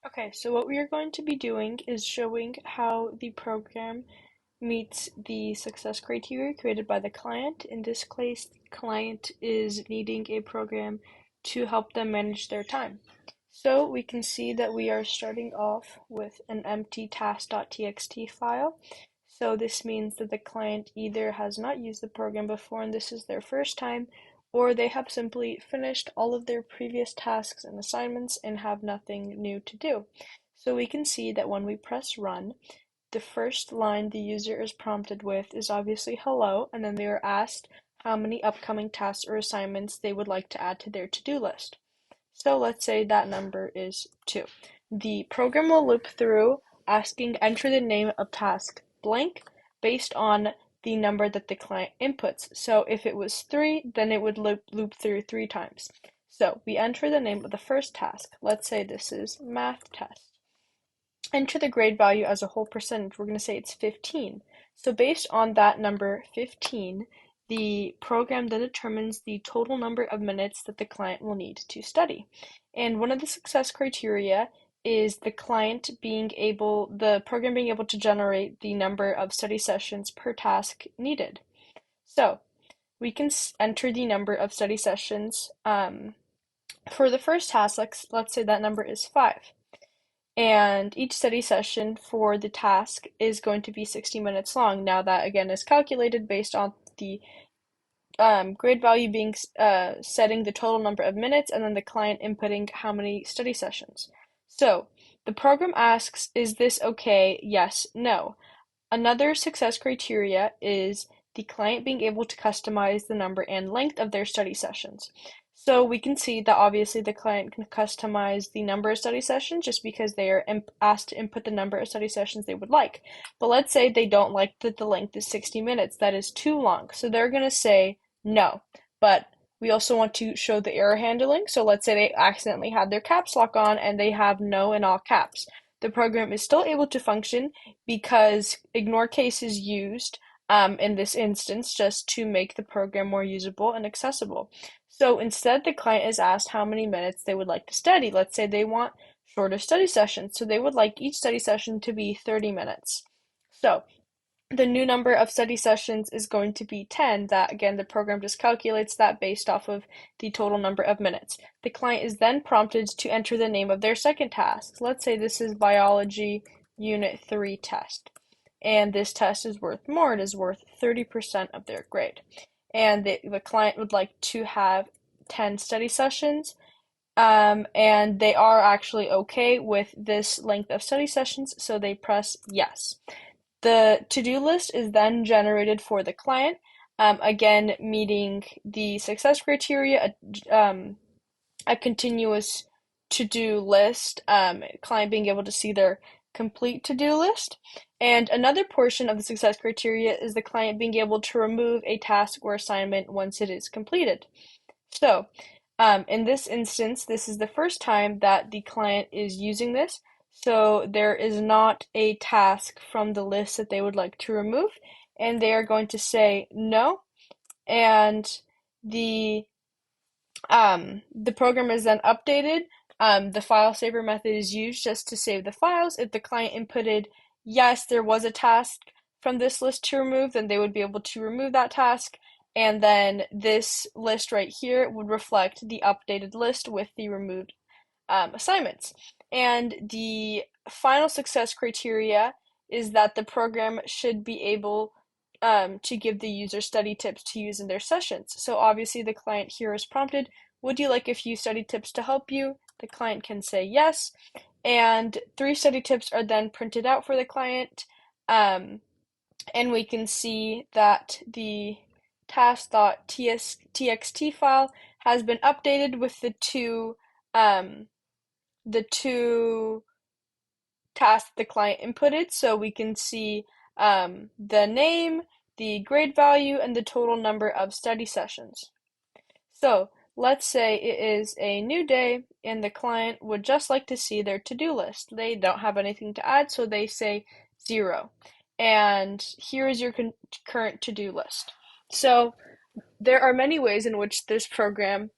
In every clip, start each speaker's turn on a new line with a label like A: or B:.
A: Okay, so what we are going to be doing is showing how the program meets the success criteria created by the client. In this case, the client is needing a program to help them manage their time. So we can see that we are starting off with an empty task.txt file. So this means that the client either has not used the program before and this is their first time, or they have simply finished all of their previous tasks and assignments and have nothing new to do. So we can see that when we press run, the first line the user is prompted with is obviously hello, and then they are asked how many upcoming tasks or assignments they would like to add to their to-do list. So let's say that number is 2. The program will loop through asking enter the name of task blank based on the number that the client inputs. So if it was 3, then it would loop through 3 times. So we enter the name of the first task. Let's say this is math test. Enter the grade value as a whole percentage. We're going to say it's 15. So based on that number 15, the program then determines the total number of minutes that the client will need to study. And one of the success criteria is the program being able to generate the number of study sessions per task needed. So we can enter the number of study sessions for the first task. Let's say that number is 5. And each study session for the task is going to be 60 minutes long. Now that again is calculated based on the grade value being setting the total number of minutes and then the client inputting how many study sessions. So the program asks, is this okay? Yes, no. Another success criteria is the client being able to customize the number and length of their study sessions. So we can see that obviously the client can customize the number of study sessions just because they are asked to input the number of study sessions they would like. But let's say they don't like that the length is 60 minutes. That is too long. So they're going to say no. But we also want to show the error handling. So let's say they accidentally had their caps lock on and they have no in all caps. The program is still able to function because ignore case is used in this instance just to make the program more usable and accessible. So instead, the client is asked how many minutes they would like to study. Let's say they want shorter study sessions, so they would like each study session to be 30 minutes. So the new number of study sessions is going to be 10. That again, the program just calculates that based off of the total number of minutes. The client is then prompted to enter the name of their second task. Let's say this is Biology Unit 3 test. And this test is worth more. It is worth 30% of their grade. And the client would like to have 10 study sessions. And they are actually okay with this length of study sessions, so they press yes. The to-do list is then generated for the client, again meeting the success criteria, a continuous to-do list, client being able to see their complete to-do list. And another portion of the success criteria is the client being able to remove a task or assignment once it is completed. So, in this instance, this is the first time that the client is using this, so there is not a task from the list that they would like to remove, and they are going to say no, and the the program is then updated. The file saver method is used just to save the files. If the client inputted yes, there was a task from this list to remove, then they would be able to remove that task. And then this list right here would reflect the updated list with the removed assignments. And the final success criteria is that the program should be able to give the user study tips to use in their sessions. So obviously the client here is prompted, would you like a few study tips to help you? The client can say yes, and 3 study tips are then printed out for the client, and we can see that the task.txt file has been updated with the two tasks the client inputted, so we can see the name, the grade value, and the total number of study sessions. So let's say it is a new day and the client would just like to see their to-do list. They don't have anything to add, so they say 0. And here is your current to-do list. So there are many ways in which this program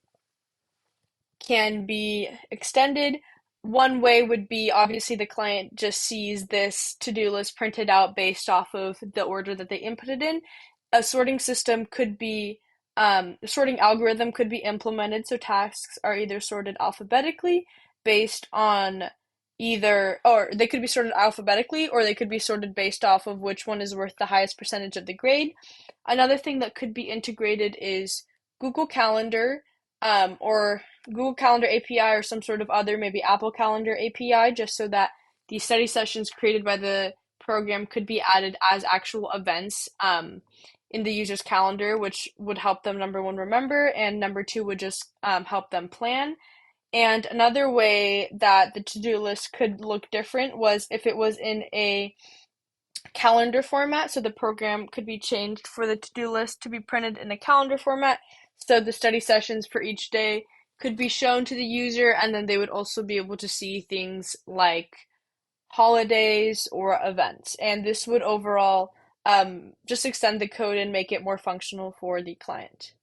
A: can be extended. one way would be obviously the client just sees this to-do list printed out based off of the order that they inputted in. A sorting system could be, a sorting algorithm could be implemented so tasks are either sorted alphabetically based on either, or they could be sorted alphabetically, or they could be sorted based off of which one is worth the highest percentage of the grade. Another thing that could be integrated is Google Calendar, or Google Calendar API or some sort of other, maybe Apple Calendar API, just so that the study sessions created by the program could be added as actual events in the user's calendar, which would help them, number one, remember, and number two, would just help them plan. And another way that the to-do list could look different was if it was in a calendar format. So the program could be changed for the to-do list to be printed in a calendar format. So the study sessions for each day could be shown to the user, and then they would also be able to see things like holidays or events. And this would overall just extend the code and make it more functional for the client.